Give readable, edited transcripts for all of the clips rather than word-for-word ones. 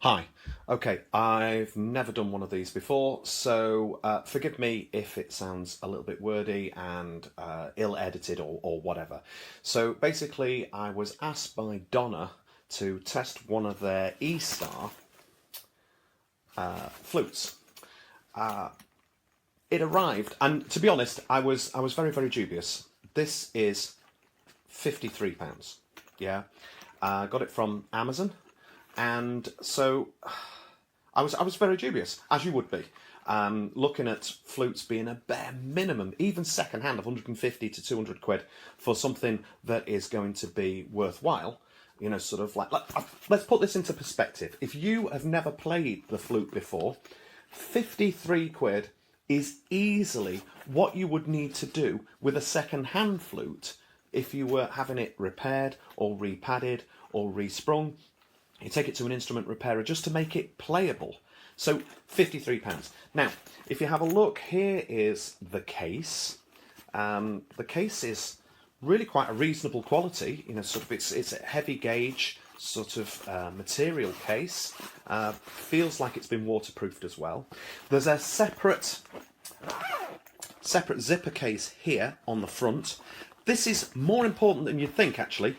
Hi. Okay, I've never done one of these before, so forgive me if it sounds a little bit wordy and ill-edited or whatever. So basically, I was asked by Donna to test one of their Eastar flutes. It arrived, and to be honest, I was very, very dubious. This is £53. Yeah, got it from Amazon. And so I was very dubious, as you would be, looking at flutes being a bare minimum, even second hand, of 150 to 200 quid for something that is going to be worthwhile. You know, sort of like, let's put this into perspective. If you have never played the flute before, 53 quid is easily what you would need to do with a second hand flute if you were having it repaired or repadded or resprung. You take it to an instrument repairer just to make it playable. So £53. Now, if you have a look, here is the case. The case is really quite a reasonable quality. You know, sort of it's a heavy gauge sort of material case. Feels like it's been waterproofed as well. There's a separate zipper case here on the front. This is more important than you'd think, actually,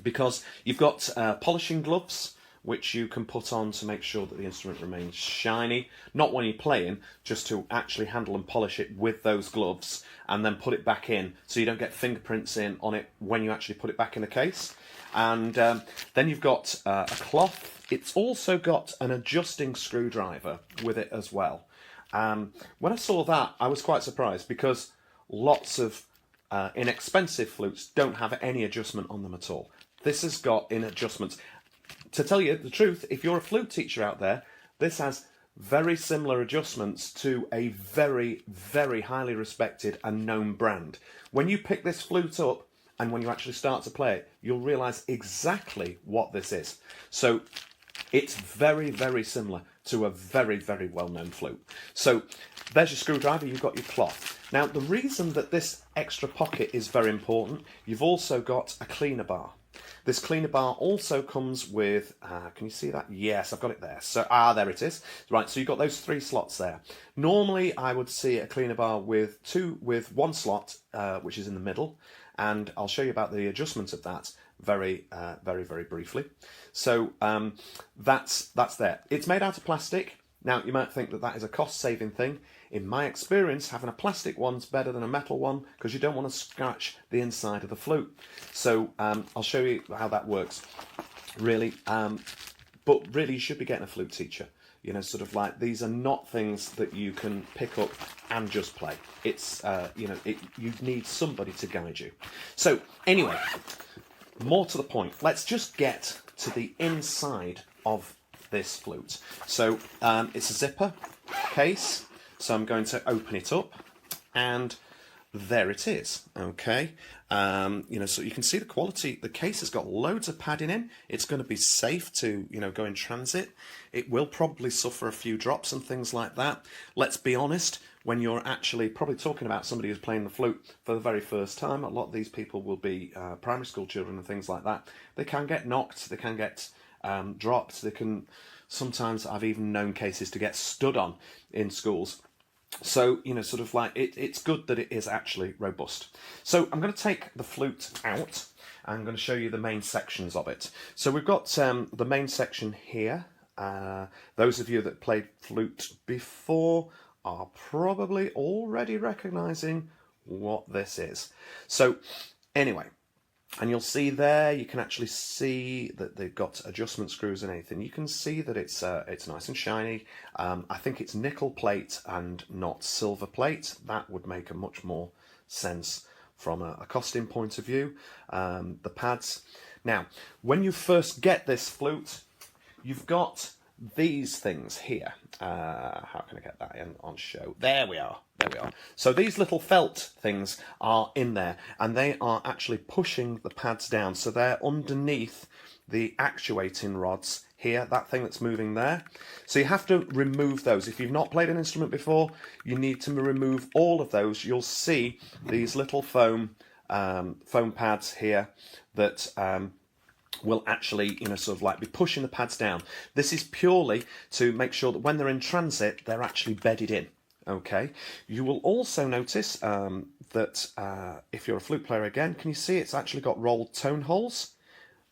because you've got polishing gloves, which you can put on to make sure that the instrument remains shiny. Not when you're playing, just to actually handle and polish it with those gloves, and then put it back in so you don't get fingerprints on it when you actually put it back in the case. And then you've got a cloth. It's also got an adjusting screwdriver with it as well. When I saw that, I was quite surprised, because lots of inexpensive flutes don't have any adjustment on them at all. This has got in adjustments. To tell you the truth, if you're a flute teacher out there, this has very similar adjustments to a very, very highly respected and known brand. When you pick this flute up and when you actually start to play it, you'll realise exactly what this is. So it's very, very similar to a very, very well-known flute. So there's your screwdriver, you've got your cloth. Now, the reason that this extra pocket is very important, you've also got a cleaner bar. This cleaner bar also comes with, can you see that? Yes, I've got it there. So, there it is. Right, so you've got those 3 slots there. Normally, I would see a cleaner bar with one slot, which is in the middle, and I'll show you about the adjustment of that very, very briefly. So, that's there. It's made out of plastic. Now, you might think that that is a cost-saving thing. In my experience, having a plastic one's better than a metal one, because you don't want to scratch the inside of the flute. So I'll show you how that works, really. But really, you should be getting a flute teacher. You know, sort of like, these are not things that you can pick up and just play. It's, you need somebody to guide you. So anyway, more to the point, let's just get to the inside of this flute. So it's a zipper case, so I'm going to open it up, and there it is. Okay, so you can see the quality. The case has got loads of padding in. It's going to be safe to go in transit. It will probably suffer a few drops and things like that. Let's be honest, when you're actually probably talking about somebody who's playing the flute for the very first time, a lot of these people will be primary school children and things like that. They can get knocked, they can get dropped, they can, sometimes I've even known cases to get stood on in schools. So, sort of like, it's good that it is actually robust. So I'm going to take the flute out, and I'm going to show you the main sections of it. So we've got the main section here. Those of you that played flute before are probably already recognising what this is. So anyway, and you'll see there, you can actually see that they've got adjustment screws and everything. You can see that it's nice and shiny. I think it's nickel plate and not silver plate. That would make a much more sense from a costing point of view. The pads. Now, when you first get this flute, you've got these things here. How can I get that in on show? There we are. There we are. So these little felt things are in there, and they are actually pushing the pads down. So they're underneath the actuating rods here, that thing that's moving there. So you have to remove those. If you've not played an instrument before, you need to remove all of those. You'll see these little foam pads here that will actually, you know, sort of like be pushing the pads down. This is purely to make sure that when they're in transit, they're actually bedded in. Okay. You will also notice that if you're a flute player again, can you see it's actually got rolled tone holes?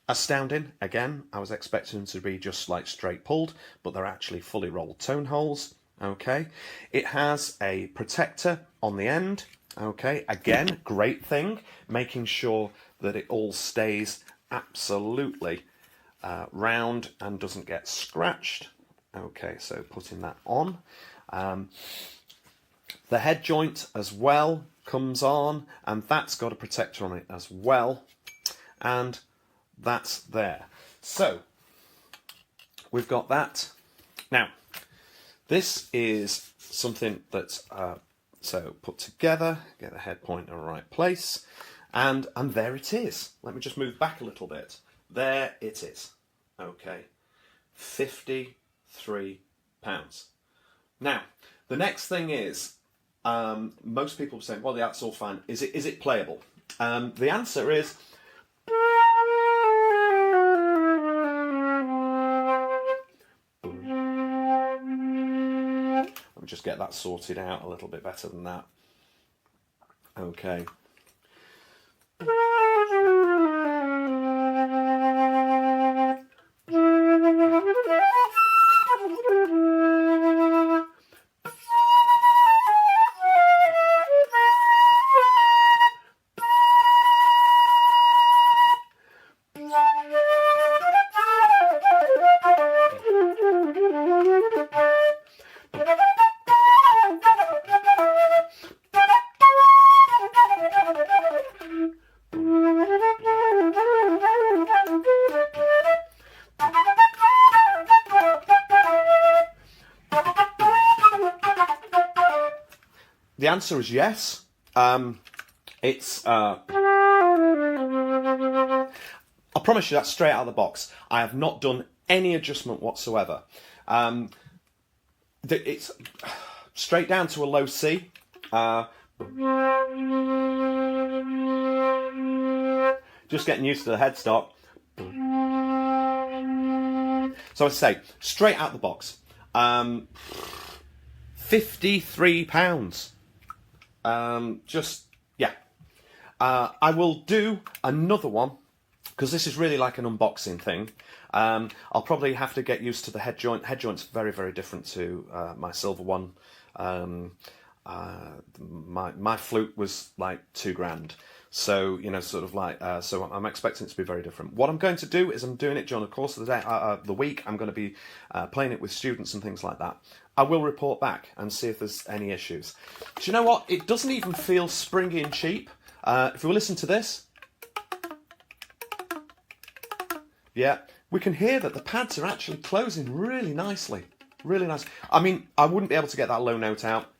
Astounding. Again, I was expecting them to be just like straight pulled, but they're actually fully rolled tone holes. Okay. It has a protector on the end. Okay. Again, great thing, making sure that it all stays absolutely round and doesn't get scratched. Okay, so putting that on. The head joint as well comes on, and that's got a protector on it as well, and that's there. So we've got that. Now this is something that's so put together, get the head point in the right place. And there it is. Let me just move back a little bit. There it is. Okay, £53. Now, the next thing is, most people are saying, well, that's all fine. Is it playable? The answer is, let me just get that sorted out a little bit better than that. Okay. The answer is yes. It's. I promise you that's straight out of the box. I have not done any adjustment whatsoever. It's straight down to a low C. Just getting used to the headstock. So I say straight out the box. £53. Just, yeah. I will do another one, because this is really like an unboxing thing. I'll probably have to get used to the head joint. Head joint's very, very different to my silver one. My flute was like £2,000. So, you know, sort of like, so I'm expecting it to be very different. What I'm going to do is I'm doing it during the course of the day, the week. I'm going to be playing it with students and things like that. I will report back and see if there's any issues. Do you know what? It doesn't even feel springy and cheap. If we listen to this, yeah, we can hear that the pads are actually closing really nicely. Really nice. I mean, I wouldn't be able to get that low note out.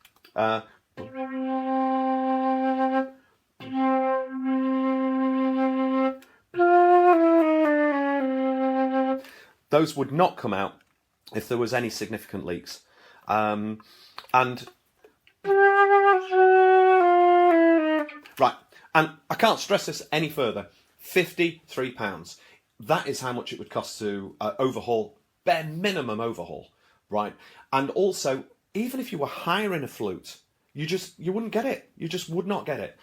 Those would not come out if there was any significant leaks. And right, and I can't stress this any further. £53. That is how much it would cost to overhaul, bare minimum overhaul, right? And also, even if you were hiring a flute, you wouldn't get it. You just would not get it.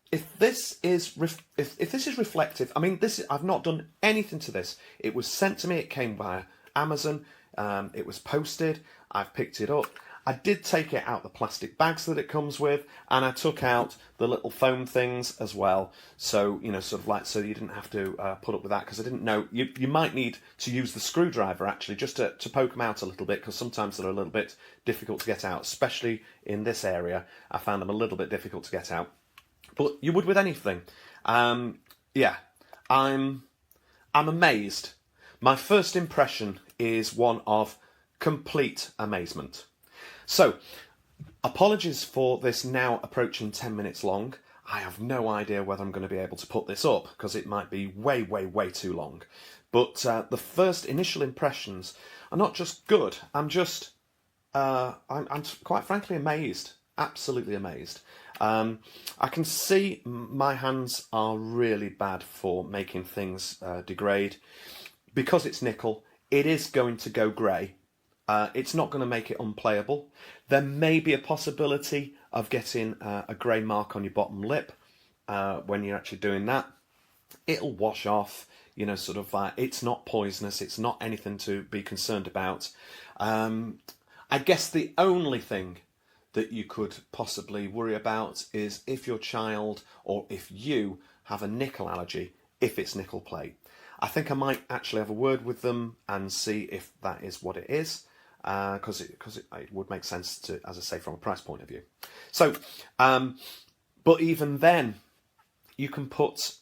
If this is reflective, I mean, I've not done anything to this. It was sent to me. It came via Amazon. It was posted. I've picked it up. I did take it out the plastic bags that it comes with, and I took out the little foam things as well. So, you know, sort of like, so you didn't have to put up with that, because I didn't know. You might need to use the screwdriver, actually, just to poke them out a little bit, because sometimes they're a little bit difficult to get out, especially in this area. I found them a little bit difficult to get out. But you would with anything. Yeah, I'm amazed. My first impression is one of complete amazement. So, apologies for this now approaching 10 minutes long. I have no idea whether I'm going to be able to put this up, because it might be way, way, way too long. But the first initial impressions are not just good. I'm quite frankly amazed. Absolutely amazed. I can see my hands are really bad for making things degrade. Because it's nickel, it is going to go grey. It's not going to make it unplayable. There may be a possibility of getting a grey mark on your bottom lip when you're actually doing that. It'll wash off, you know, sort of it's not poisonous, it's not anything to be concerned about. I guess the only thing that you could possibly worry about is if your child or if you have a nickel allergy, if it's nickel plate. I think I might actually have a word with them and see if that is what it is, because it would make sense to, as I say, from a price point of view. So, but even then, you can put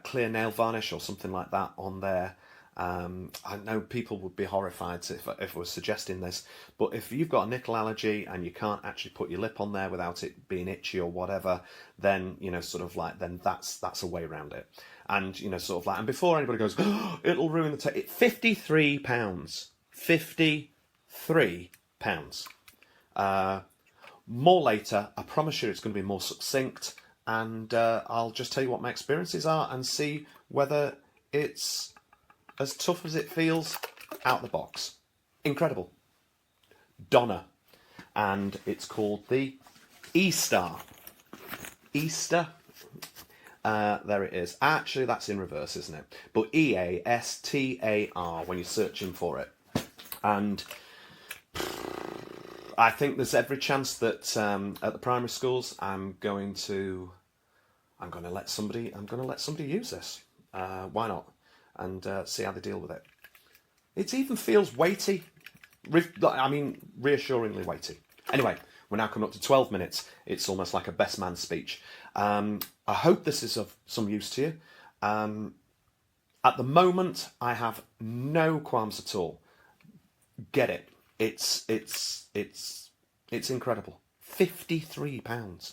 clear nail varnish or something like that on there. I know people would be horrified if I was suggesting this, but if you've got a nickel allergy and you can't actually put your lip on there without it being itchy or whatever, then, you know, sort of like, then that's a way around it. And, you know, sort of like, and before anybody goes, oh, it'll ruin the taste, £53. £53. More later, I promise you it's going to be more succinct, and I'll just tell you what my experiences are and see whether it's as tough as it feels out the box. Incredible. Donna. And it's called the Eastar. Eastar. There it is. Actually, that's in reverse, isn't it? But Eastar when you're searching for it. And I think there's every chance that at the primary schools I'm going to let somebody use this. Why not? And see how they deal with it. It even feels weighty. I mean, reassuringly weighty. Anyway, we're now coming up to 12 minutes. It's almost like a best man speech. I hope this is of some use to you. At the moment, I have no qualms at all. Get it. It's incredible. £53.